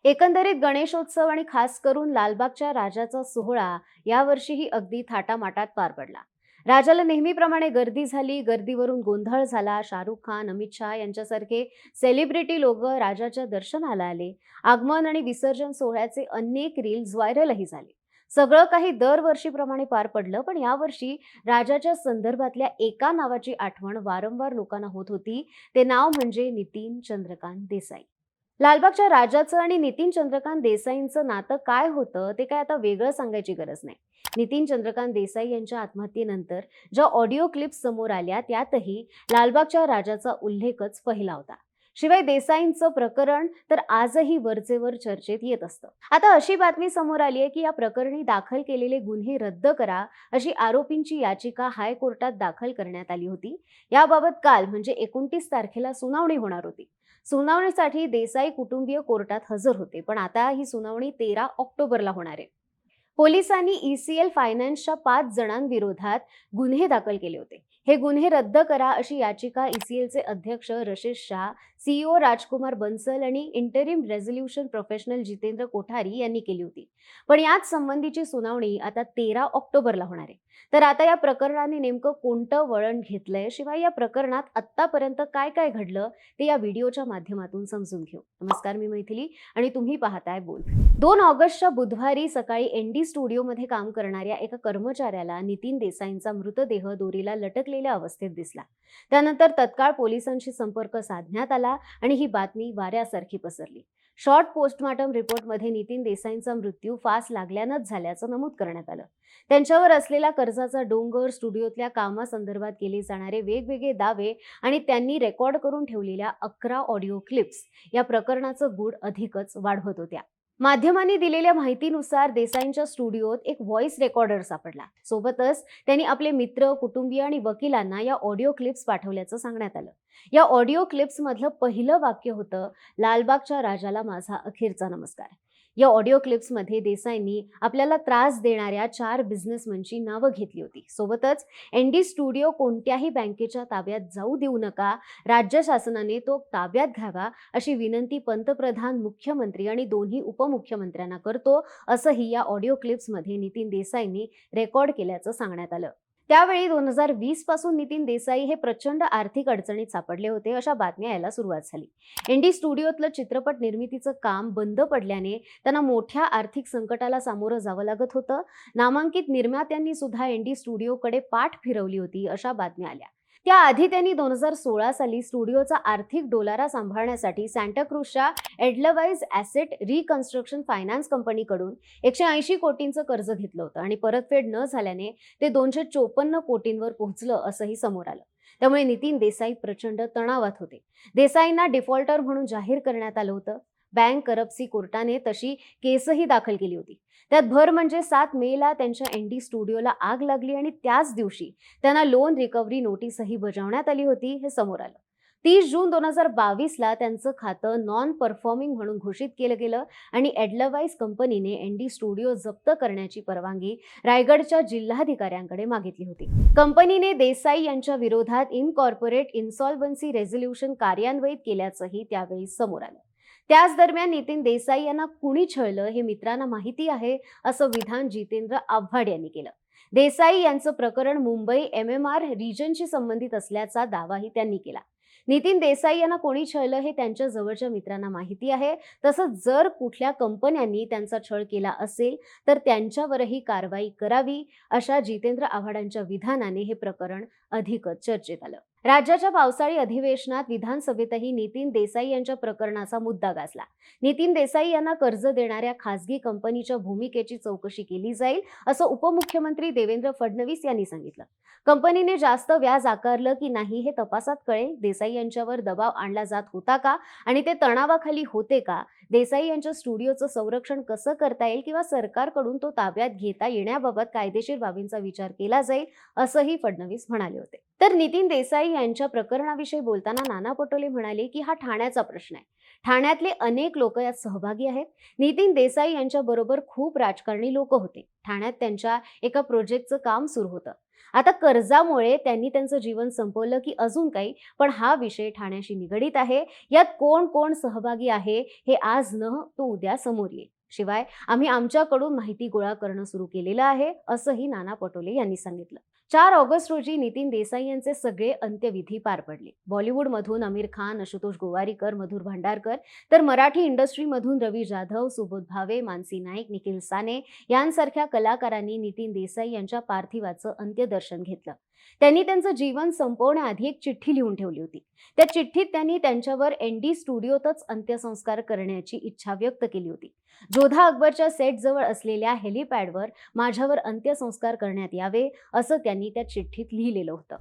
एकंदरीत गणेशोत्सव आणि खास करून लालबागच्या राजाचा सोहळा यावर्षीही अगदी थाटामाटात पार पडला. राजाला नेहमीप्रमाणे गर्दी झाली. गर्दीवरून गोंधळ झाला. शाहरुख खान, अमित शहा यांच्यासारखे सेलिब्रिटी लोक राजाच्या दर्शनाला आले. आगमन आणि विसर्जन सोहळ्याचे अनेक रील्स व्हायरलही झाले. सगळं काही दरवर्षीप्रमाणे पार पडलं, पण यावर्षी राजाच्या संदर्भातल्या एका नावाची आठवण वारंवार लोकांना होत होती. ते नाव म्हणजे नितीन चंद्रकांत देसाई. लालबागच्या राजाचं आणि नितीन चंद्रकांत देसाईंचं नातं काय होतं ते काय आता वेगळं सांगायची गरज नाही. नितीन चंद्रकांत देसाई यांच्या आत्महत्येनंतर ज्या ऑडिओ क्लिप्स समोर आल्या त्यातही लालबागच्या राजाचा उल्लेखच पहिला होता. शिवाय देसाईंचं प्रकरण तर आजही वरचेवर चर्चेत येत असतं. आता अशी बातमी समोर आली आहे की या प्रकरणी दाखल केलेले गुन्हे रद्द करा अशी आरोपींची याचिका हायकोर्टात दाखल करण्यात आली होती. याबाबत काल म्हणजे 29 तारखेला सुनावणी होणार होती. सुनावणीसाठी देसाई कुटुंबीय कोर्टात हजर होते, पण आता ही सुनावणी 13 ऑक्टोबरला होणार आहे. पोलिसांनी ECL फायनान्सच्या 5 जणांविरोधात गुन्हे दाखल केले होते. हे गुन्हे रद्द करा अशी याचिका ECLचे अध्यक्ष रशेश शाह, CEO राजकुमार बन्सल आणि interim resolution professional Jitendra Kothari यांनी केली होती. पण याच संबंधीची सुनावणी आता 13 ऑक्टोबरला होणार आहे. तर आता या प्रकरणाने नेमकं कोणतं वळण घेतलंय, शिवाय या प्रकरणात आत्तापर्यंत काय काय घडलं ते या व्हिडिओच्या माध्यमातून समजून घेऊ. नमस्कार, मी मैथिली आणि तुम्ही पाहताय बोल. 2 ऑगस्टच्या बुधवारी सकाळी ND स्टुडिओमध्ये काम करणाऱ्या एका कर्मचाऱ्याला नितीन देसाईंचा मृतदेह दोरीला लटकलेल्या अवस्थेत दिसला. त्यानंतर तत्काळ पोलिसांशी संपर्क साधण्यात आला आणि ही बातमी वाऱ्यासारखी पसरली. शॉर्ट पोस्टमॉर्टम रिपोर्टमध्ये नितीन देसाईंचा मृत्यू फास लागल्यानंच झाल्याचं नमूद करण्यात आलं. त्यांच्यावर असलेला कर्जाचा डोंगर, स्टुडिओतल्या कामासंदर्भात केले जाणारे वेगवेगळे दावे आणि त्यांनी रेकॉर्ड करून ठेवलेल्या 11 ऑडिओ क्लिप्स या प्रकरणाचं गूढ अधिकच वाढवत होत्या. माध्यमांनी दिलेल्या माहितीनुसार देसाईंच्या स्टुडिओत एक व्हॉइस रेकॉर्डर सापडला. सोबतच त्यांनी आपले मित्र, कुटुंबीय आणि वकिलांना या ऑडिओ क्लिप्स पाठवल्याचं सांगण्यात आलं. या ऑडिओ क्लिप्स मधलं पहिलं वाक्य होतं, लालबागच्या राजाला माझा अखेरचा नमस्कार. या ऑडिओ क्लिप्समध्ये देसाईंनी आपल्याला त्रास देणाऱ्या 4 बिझनेसमनची नावं घेतली होती. सोबतच ND स्टुडिओ कोणत्याही बँकेच्या ताब्यात जाऊ देऊ नका, राज्य शासनाने तो ताब्यात घ्यावा अशी विनंती पंतप्रधान, मुख्यमंत्री आणि दोन्ही उपमुख्यमंत्र्यांना करतो, असंही या ऑडिओ क्लिप्समध्ये नितीन देसाईंनी रेकॉर्ड केल्याचं सांगण्यात आलं. त्यावेळी 2020 पासून नितीन देसाई हे प्रचंड आर्थिक अडचणीत सापडले होते अशा बातम्या यायला सुरुवात झाली. ND स्टुडिओतलं चित्रपट निर्मितीचं काम बंद पडल्याने त्यांना मोठ्या आर्थिक संकटाला सामोरं जावं लागत होतं. नामांकित निर्मात्यांनी सुद्धा ND स्टुडिओकडे पाठ फिरवली होती अशा बातम्या आल्या. त्याआधी त्यांनी 2016 साली स्टुडिओचा आर्थिक डोलारा सांभाळण्यासाठी सांताक्रूजच्या एडलवाइज ॲसेट रिकन्स्ट्रक्शन फायनान्स कंपनीकडून 180 कोटींचं कर्ज घेतलं होतं आणि परतफेड न झाल्याने ते 254 कोटींवर पोहोचलं असंही समोर आलं. त्यामुळे नितीन देसाई प्रचंड तणावात होते. देसाईंना डिफॉल्टर म्हणून जाहीर करण्यात आलं होतं. बँक करप्सी कोर्टाने तशी केसही दाखल केली होती. त्यात भर म्हणजे 7 मेला त्यांच्या ND स्टुडिओला आग लागली आणि त्याच दिवशी त्यांना लोन रिकव्हरी नोटीसही बजावण्यात आली होती, हे समोर आलं. 30 जून 2022ला त्यांचं खातं नॉन परफॉर्मिंग म्हणून घोषित केलं गेलं आणि एडलवाइज कंपनीने ND स्टुडिओ जप्त करण्याची परवानगी रायगडच्या जिल्हाधिकाऱ्यांकडे मागितली होती. कंपनीने देसाई यांच्या विरोधात इनकॉर्पोरेट इन्सॉल्व्हन्सी रेझोल्युशन कार्यान्वित केल्याचंही त्यावेळी समोर आलं. त्याच दरम्यान नितीन देसाई यांना कुणी छळलं हे मित्रांना माहिती आहे असं विधान जितेंद्र आव्हाड यांनी केलं. देसाई यांचं प्रकरण मुंबई MMR रिजनशी संबंधित असल्याचा दावाही त्यांनी केला. नितीन देसाई यांना कोणी छळलं हे त्यांच्या जवळच्या मित्रांना माहिती आहे. तसंच जर कुठल्या कंपन्यांनी त्यांचा छळ केला असेल तर त्यांच्यावरही कारवाई करावी अशा जितेंद्र आव्हाडांच्या विधानाने हे प्रकरण अधिकच चर्चेत आलं. राज्याच्या पावसाळी अधिवेशनात विधानसभेतही नितीन देसाई यांच्या प्रकरणाचा मुद्दा गाजला. नितीन देसाई यांना कर्ज देणाऱ्या खासगी कंपनीच्या भूमिकेची चौकशी केली जाईल असं उपमुख्यमंत्री देवेंद्र फडणवीस यांनी सांगितलं. कंपनीने जास्त व्याज आकारलं की नाही हे तपासात कळेल. देसाई यांच्यावर दबाव आणला जात होता का आणि ते तणावाखाली होते का? देसाई यांच्या स्टुडिओचं संरक्षण कसं करता येईल किंवा सरकारकडून तो ताब्यात घेता येण्याबाबत कायदेशीर बाबींचा विचार केला जाईल असंही फडणवीस म्हणाले होते. तर नितीन देसाई यांच्या प्रकरणाविषयी बोलताना नाना पटोले म्हणाले की हा ठाण्याचा प्रश्न आहे. ठाण्यातले अनेक लोक यात सहभागी आहेत. नितीन देसाई यांच्या बरोबर खूप राजकारणी लोक होते. ठाण्यात त्यांच्या एका प्रोजेक्टचं काम सुरू होतं. आता कर्जामुळे त्यांनी त्यांचं जीवन संपवलं की अजून काही, पण हा विषय ठाण्याशी निगडीत आहे. यात कोण कोण सहभागी आहे हे आज न तो उद्या समोर येईल. शिवाय आम्ही आमच्याकडून माहिती गोळा करणं सुरू केलेलं आहे, असंही नाना पटोले यांनी सांगितलं. 4 ऑगस्ट रोजी नितीन देसाई यांचे सगळे अंत्यविधी पार पडले. बॉलिवूडमधून आमिर खान, आशुतोष गोवारीकर, मधुर भांडारकर, तर मराठी इंडस्ट्रीमधून रवी जाधव, सुबोध भावे, मानसी नाईक, निखिल साने यांसारख्या कलाकारांनी नितीन देसाई यांच्या पार्थिवाचं अंत्यदर्शन घेतलं. त्यांनी त्यांचं जीवन संपवण्याआधी एक चिठ्ठी लिहून ठेवली होती. त्या चिठ्ठीत त्यांनी त्यांच्यावर एनडी स्टुडिओतच अंत्यसंस्कार करण्याची इच्छा व्यक्त केली होती. जोधा अकबरच्या सेटजवळ असलेल्या हेलिपॅडवर माझ्यावर अंत्यसंस्कार करण्यात यावे, असं त्यांनी त्या चिठ्ठीत लिहिलेलं होतं.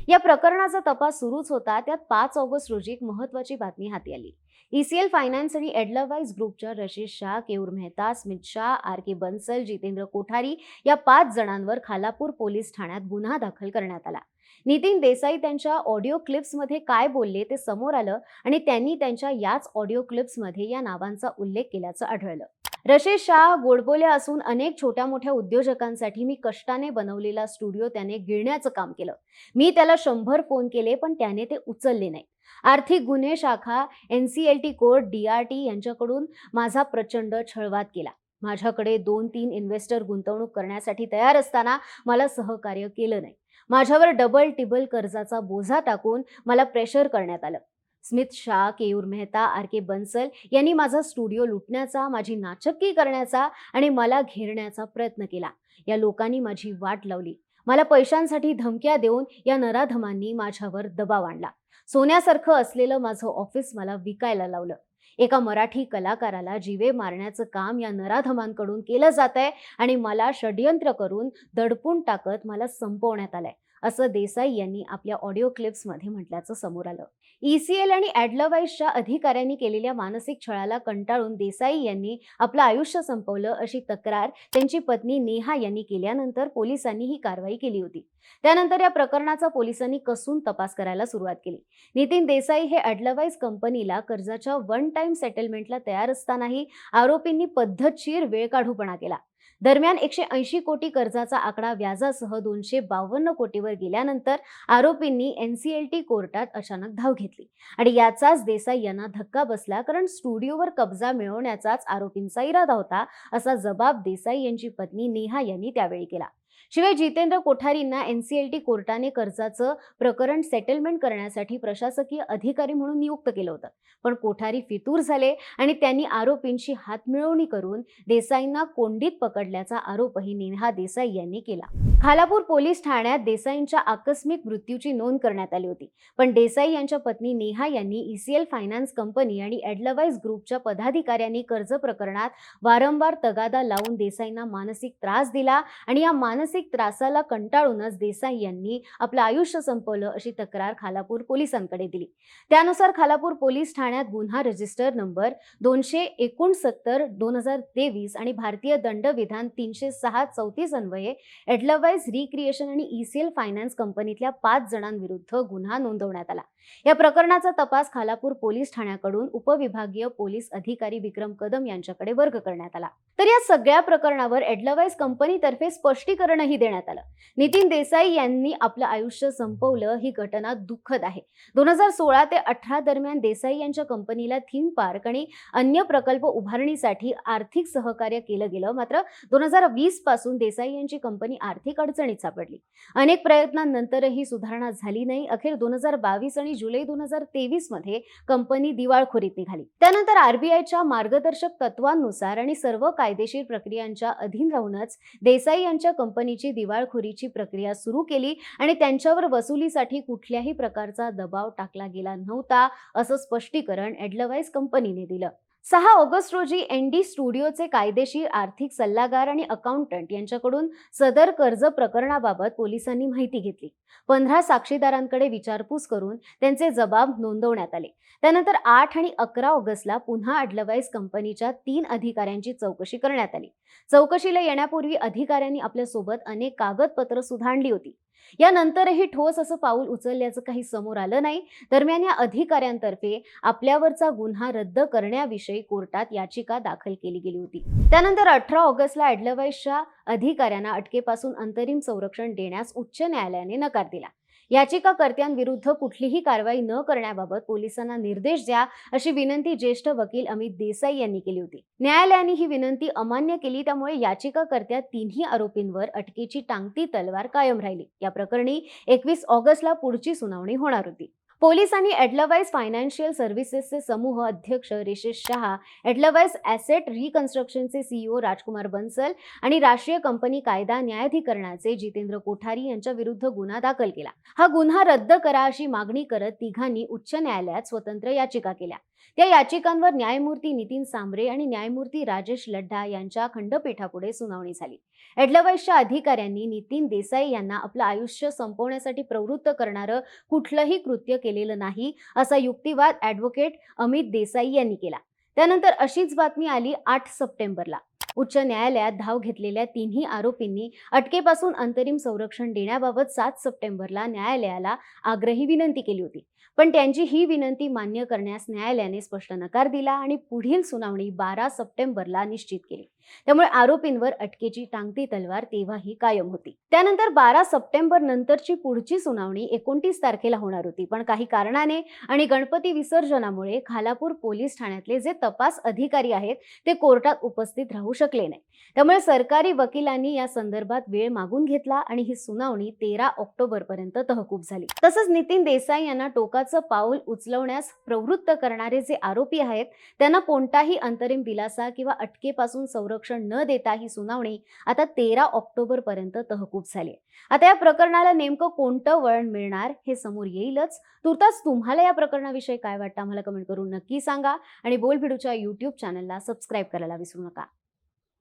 या प्रकरणाचा तपास सुरूच होता. त्यात 5 ऑगस्ट रोजी एक महत्त्वाची बातमी हाती आली. ईसीएल फायनान्स आणि एडलवाइस ग्रुपच्या रशीद शाह, केयूर मेहता, स्मित शाह, आर.के. बन्सल, जितेंद्र कोठारी या 5 जणांवर खालापूर पोलीस ठाण्यात गुन्हा दाखल करण्यात आला. नितीन देसाई त्यांच्या ऑडिओ क्लिप्समध्ये काय बोलले ते समोर आलं आणि त्यांनी त्यांच्या याच ऑडिओ क्लिप्समध्ये या नावांचा उल्लेख केल्याचं आढळलं. रशीद शाह गोडबोले असून अनेक छोट्या मोठ्या उद्योजकांसाठी मी कष्टाने बनवलेला स्टुडिओ त्याने गिळण्याचं काम केलं. मी त्याला 100 फोन केले, पण त्याने ते उचलले नाही. आर्थिक गुन्हे शाखा, एनसीएलटी कोर्ट, डीआरटी यांच्याकडून माझा प्रचंड छळवाद केला. माझ्याकडे 2-3 इन्व्हेस्टर गुंतवणूक करण्यासाठी तयार असताना मला सहकार्य केलं नाही. माझ्यावर डबल टिबल कर्जाचा बोजा टाकून मला प्रेशर करण्यात आलं. स्मित शाह, केयूर मेहता, आर.के. बन्सल यांनी माझा स्टुडिओ लुटण्याचा, माझी नाचक्की करण्याचा आणि मला घेरण्याचा प्रयत्न केला. या लोकांनी माझी वाट लावली. मला पैशांसाठी धमक्या देऊन या नराधमांनी माझ्यावर दबाव आणला. सोन्यासारखं असलेलं माझं ऑफिस मला विकायला लावलं. एका मराठी कलाकाराला जीवे मारण्याचं काम या नराधमांकडून केलं जातंय आणि मला षड्यंत्र करून दडपून टाकत मला संपवण्यात आलंय, असं देसाई यांनी आपल्या ऑडिओ क्लिप्समध्ये म्हटल्याचं समोर आलं. ईसीएल आणि एडलवाइसच्या अधिकाऱ्यांनी केलेल्या मानसिक छळाला कंटाळून देसाई यांनी आपलं आयुष्य संपवलं, अशी तक्रार त्यांची पत्नी नेहा यांनी केल्यानंतर पोलिसांनी ही कारवाई केली होती. त्यानंतर या प्रकरणाचा पोलिसांनी कसून तपास करायला सुरुवात केली. नितीन देसाई हे एडलवाइस कंपनीला कर्जाच्या वन टाइम सेटलमेंटला तयार असतानाही आरोपींनी पद्धतशीर वेळकाढूपणा केला. दरम्यान 180 कोटी कर्जाचा आकडा व्याजासह 252 कोटीवर गेल्यानंतर आरोपींनी एनसीएलटी कोर्टात अचानक धाव घेतली आणि याचाच देसाई यांना धक्का बसला, कारण स्टुडिओवर कब्जा मिळवण्याचाच आरोपींचा इरादा होता, असा जबाब देसाई यांची पत्नी नेहा यांनी त्यावेळी केला. शिवाय जितेंद्र कोठारींना एनसीएलटी कोर्टाने कर्जाचं प्रकरण सेटलमेंट करण्यासाठी प्रशासकीय अधिकारी म्हणून नियुक्त केलं होतं, पण कोठारी फितूर झाले आणि त्यांनी आरोपींशी हातमिळवणी करून देसाईंना कोंडीत पकडल्याचा आरोपही नेहा देसाई यांनी केला. खालापूर पोलीस ठाण्यात देसाईंच्या आकस्मिक मृत्यूची नोंद करण्यात आली होती, पण देसाई यांच्या पत्नी नेहा यांनी ईसीएल फायनान्स कंपनी आणि एडलवाइस ग्रुपच्या पदाधिकाऱ्यांनी कर्ज प्रकरणात वारंवार तगादा लावून देसाईंना मानसिक त्रास दिला आणि या मानसिक त्रासाला कंटाळूनच देसाई यांनी आपलं आयुष्य संपवलं, अशी तक्रार खालापूर पोलिसांकडे दिली. त्यानुसार खालापूर पोलीस ठाण्यात गुन्हा रजिस्टर नंबर 269/2023 आणि भारतीय दंडविधान 306/34 अन्वये एडलवाइस रिक्रिएशन आणि ईसीएल फायनान्स कंपनीतल्या 5 जणांविरुद्ध गुन्हा नोंदवण्यात आला. या प्रकरणाचा तपास खालापूर पोलीस ठाण्याकडून उपविभागीय पोलीस अधिकारी विक्रम कदम यांच्याकडे वर्ग करण्यात आला. तर या सगळ्या प्रकरणावर एडलवाइस कंपनीतर्फे स्पष्टीकरणही देण्यात आलं. नितीन देसाई यांनी आपलं आयुष्य संपवलं, ही घटना दुःखद आहे. 2016 ते 18 दरम्यान देसाई यांच्या कंपनीला थीम पार्क आणि अन्य प्रकल्प उभारणीसाठी आर्थिक सहकार्य केलं गेलं. मात्र 2020 पासून देसाई यांची कंपनी आर्थिक अडचणीत सापडली. अनेक प्रयत्नांनंतरही सुधारणा झाली नाही. अखेर 2022 आणि जुलै 2023 मध्ये कंपनी दिवाळखोरीत निघाली. त्यानंतर आरबीआयच्या मार्गदर्शक तत्वांनुसार आणि सर्व कायदेशीर प्रक्रियांच्या अधीन राहूनच देसाई यांच्या कंपनीची दिवाळखोरीची प्रक्रिया सुरू केली आणि त्यांच्यावर वसुलीसाठी कुठल्याही प्रकारचा दबाव टाकला गेला नव्हता, असं स्पष्टीकरण एडलवाइस कंपनीने दिलं. 6 ऑगस्ट रोजी एनडी स्टुडिओचे कायदेशीर आर्थिक सल्लागार आणि अकाउंटंट यांच्याकडून सदर कर्ज प्रकरणाबाबत पोलिसांनी माहिती घेतली. 15 साक्षीदारांकडे विचारपूस करून त्यांचे जबाब नोंदवण्यात आले. त्यानंतर 8 आणि 11 ऑगस्टला पुन्हा एडलवाइस कंपनीच्या 3 अधिकाऱ्यांची चौकशी करण्यात आली. चौकशीला येण्यापूर्वी अधिकाऱ्यांनी आपल्यासोबत अनेक कागदपत्र सुद्धा आणली होती. यानंतरही ठोस असं पाऊल उचलल्याचं काही समोर आलं नाही. दरम्यान या अधिकाऱ्यांतर्फे आपल्यावरचा गुन्हा रद्द करण्याविषयी कोर्टात याचिका दाखल केली गेली होती. त्यानंतर 18 ऑगस्टला एडलवाइसच्या अधिकाऱ्यांना अटकेपासून अंतरिम संरक्षण देण्यास उच्च न्यायालयाने नकार दिला. याचिकाकर्त्यांविरुद्ध कुठलीही कारवाई न करण्याबाबत पोलिसांना निर्देश द्या, अशी विनंती ज्येष्ठ वकील अमित देसाई यांनी केली होती. न्यायालयाने ही विनंती अमान्य केली. त्यामुळे याचिकाकर्त्या तिन्ही आरोपींवर अटकेची टांगती तलवार कायम राहिली. या प्रकरणी 21 ऑगस्टला पुढची सुनावणी होणार होती. पोलिसांनी एडलवाइस फायनान्शियल सर्व्हिसेसचे समूह अध्यक्ष रिशेश शहा, एडलवाइस ॲसेट रिकन्स्ट्रक्शनचे सीईओ राजकुमार बन्सल आणि राष्ट्रीय कंपनी कायदा न्यायाधिकरणाचे जितेंद्र कोठारी यांच्या विरुद्ध गुन्हा दाखल केला. हा गुन्हा रद्द करा अशी मागणी करत तिघांनी उच्च न्यायालयात स्वतंत्र याचिका केल्या. त्या याचिकांवर न्यायमूर्ती नितीन सांबरे आणि न्यायमूर्ती राजेश लड्ढा यांच्या खंडपीठापुढे सुनावणी झाली. एडलवाइसच्या अधिकाऱ्यांनी नितीन देसाई यांना आपलं आयुष्य संपवण्यासाठी प्रवृत्त करणारं कुठलंही कृत्य केलेलं नाही, असा युक्तिवाद ॲडव्होकेट अमित देसाई यांनी केला. त्यानंतर अशीच बातमी आली 8 सप्टेंबरला. उच्च न्यायालयात धाव घेतलेल्या तिन्ही आरोपींनी अटकेपासून अंतरिम संरक्षण देण्याबाबत 7 सप्टेंबरला न्यायालयाला आग्रही विनंती केली होती. पण त्यांची ही विनंती मान्य करण्यास न्यायालयाने स्पष्ट नकार दिला आणि पुढील सुनावणी 12 सप्टेंबरला निश्चित केली. त्यामुळे आरोपींवर अटकेची टांगती तलवार तेव्हाही कायम होती. त्यानंतर 12 सप्टेंबर नंतरची पुढची सुनावणी 29 तारखेला होणार होती. पण काही कारणाने आणि गणपती विसर्जनामुळे खालापूर पोलीस ठाण्यातले जे तपास अधिकारी आहेत ते कोर्टात उपस्थित राहू शकले नाही. त्यामुळे सरकारी वकिलांनी या संदर्भात वेळ मागून घेतला आणि ही सुनावणी 13 ऑक्टोबर पर्यंत तहकूब झाली. तसंच नितीन देसाई यांना टोकाचं पाऊल उचलवण्यास प्रवृत्त करणारे जे आरोपी आहेत त्यांना कोणताही अंतरिम दिलासा किंवा अटकेपासून संरक्षण न देता ही सुनावणी आता 13 ऑक्टोबर पर्यंत तहकूब झाली. आता या प्रकरणाला नेमकं कोणतं वळण मिळणार हे समोर येईलच. तुर्तास तुम्हाला या प्रकरणाविषयी काय वाटतं आम्हाला कमेंट करून नक्की सांगा आणि बोलबिडूच्या YouTube चॅनलला सबस्क्राईब करायला विसरू नका.